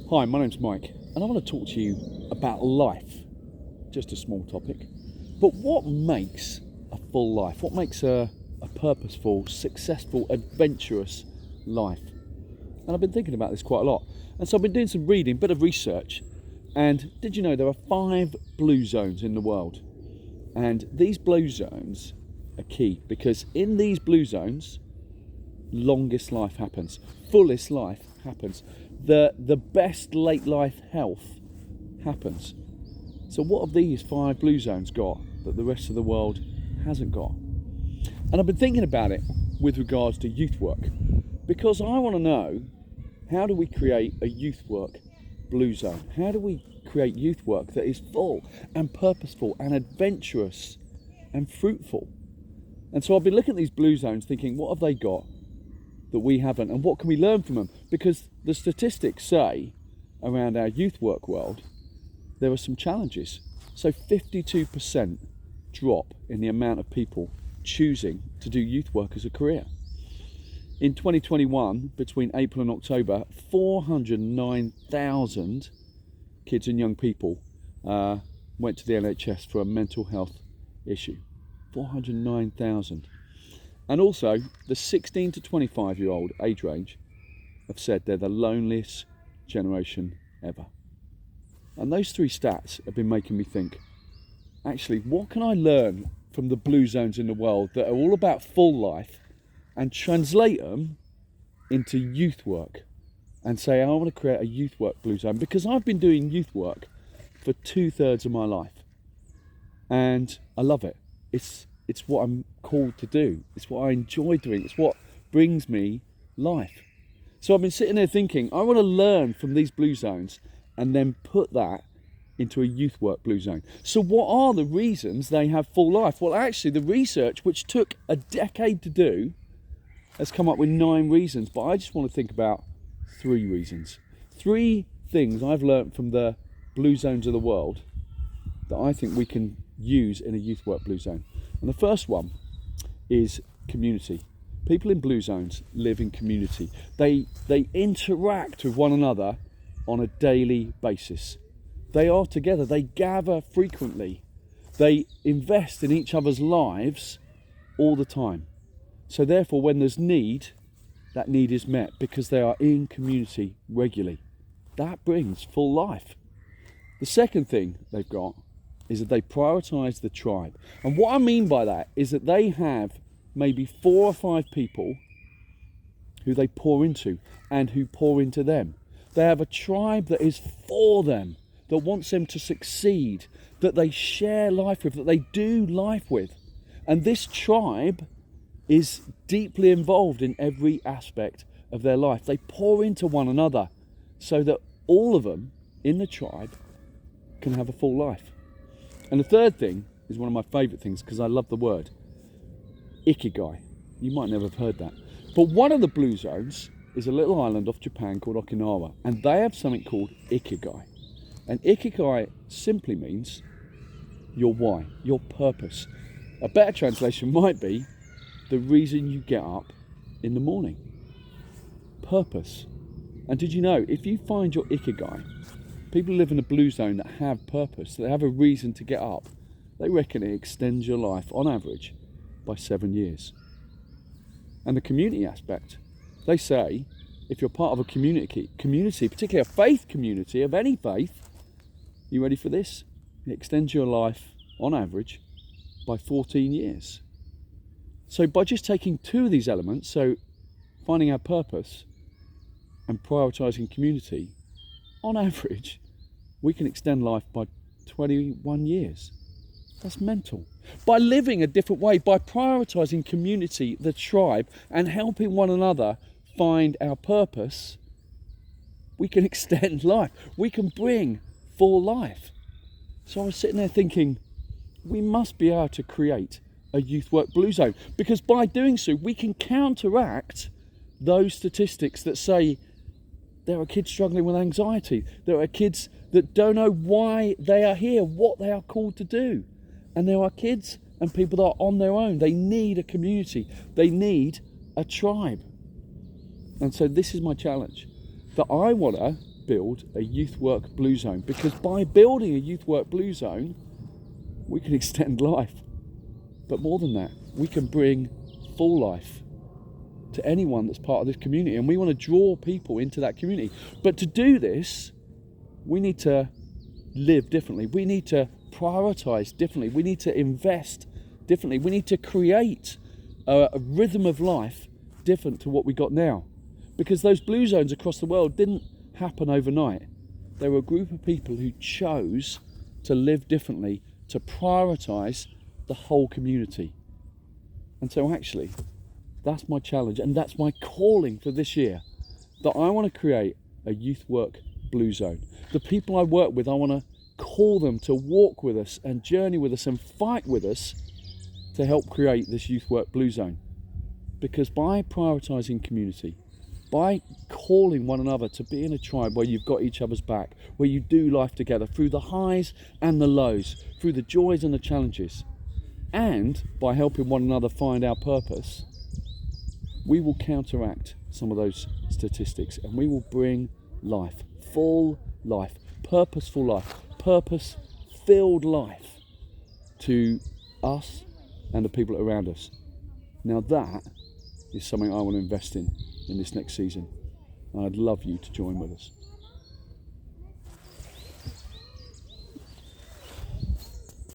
Hi, my name's Mike, and I want to talk to you about life. Just a small topic. But what makes a full life? What makes a purposeful, successful, adventurous life? And I've been thinking about this quite a lot. And so I've been doing some reading, a bit of research. And did you know there are 5 blue zones in the world? And these blue zones are key because in these blue zones, longest life happens, fullest life happens, the best late life health happens. So what have these 5 blue zones got that the rest of the world hasn't got? And I've been thinking about it with regards to youth work, because I want to know, how do we create a youth work blue zone? How do we create youth work that is full and purposeful and adventurous and fruitful? And so I've been looking at these blue zones thinking, what have they got that we haven't, and what can we learn from them? Because the statistics say around our youth work world there are some challenges. So 52% drop in the amount of people choosing to do youth work as a career. In 2021, between April and October, 409,000 kids and young people went to the NHS for a mental health issue. 409,000. And also, the 16 to 25 year old age range have said they're the loneliest generation ever. And those 3 stats have been making me think, actually, what can I learn from the blue zones in the world that are all about full life and translate them into youth work and say, I want to create a youth work blue zone? Because I've been doing youth work for 2/3 of my life and I love it. It's what I'm called to do. It's what I enjoy doing. It's what brings me life. So I've been sitting there thinking, I want to learn from these blue zones and then put that into a youth work blue zone. So what are the reasons they have full life? Well, actually, the research, which took a decade to do, has come up with 9 reasons. But I just want to think about 3 reasons. 3 things I've learned from the blue zones of the world that I think we can use in a youth work blue zone. And the first one is community. People in blue zones live in community. They interact with one another on a daily basis. They are together. They gather frequently. They invest in each other's lives all the time. So therefore, when there's need, that need is met because they are in community regularly. That brings full life. The second thing they've got is that they prioritise the tribe. And what I mean by that is that they have maybe 4 or 5 people who they pour into and who pour into them. They have a tribe that is for them, that wants them to succeed, that they share life with, that they do life with. And this tribe is deeply involved in every aspect of their life. They pour into one another so that all of them in the tribe can have a full life. And the third thing is one of my favourite things because I love the word, ikigai. You might never have heard that. But one of the blue zones is a little island off Japan called Okinawa, and they have something called ikigai. And ikigai simply means your why, your purpose. A better translation might be the reason you get up in the morning. Purpose. And did you know, if you find your ikigai, people who live in a blue zone that have purpose, that have a reason to get up, they reckon it extends your life on average by 7 years. And the community aspect, they say if you're part of a community, particularly a faith community of any faith, you ready for this? It extends your life on average by 14 years. So by just taking 2 of these elements, so finding our purpose and prioritising community, on average, we can extend life by 21 years. That's mental. By living a different way, by prioritising community, the tribe, and helping one another find our purpose, we can extend life. We can bring full life. So I was sitting there thinking, we must be able to create a youth work blue zone, because by doing so, we can counteract those statistics that say there are kids struggling with anxiety. There are kids that don't know why they are here, what they are called to do. And there are kids and people that are on their own. They need a community. They need a tribe. And so this is my challenge, that I want to build a Youthwork Blue Zone, because by building a Youthwork Blue Zone, we can extend life. But more than that, we can bring full life to anyone that's part of this community, and we want to draw people into that community. But to do this, we need to live differently. We need to prioritize differently. We need to invest differently. We need to create a rhythm of life different to what we got now, because those blue zones across the world didn't happen overnight. There were a group of people who chose to live differently, to prioritize the whole community. And so actually, that's my challenge, and that's my calling for this year, that I want to create a Youthwork Blue Zone. The people I work with, I want to call them to walk with us and journey with us and fight with us to help create this Youthwork Blue Zone. Because by prioritising community, by calling one another to be in a tribe where you've got each other's back, where you do life together through the highs and the lows, through the joys and the challenges, and by helping one another find our purpose, we will counteract some of those statistics, and we will bring life, full life, purposeful life, purpose-filled life to us and the people around us. Now that is something I want to invest in this next season, and I'd love you to join with us.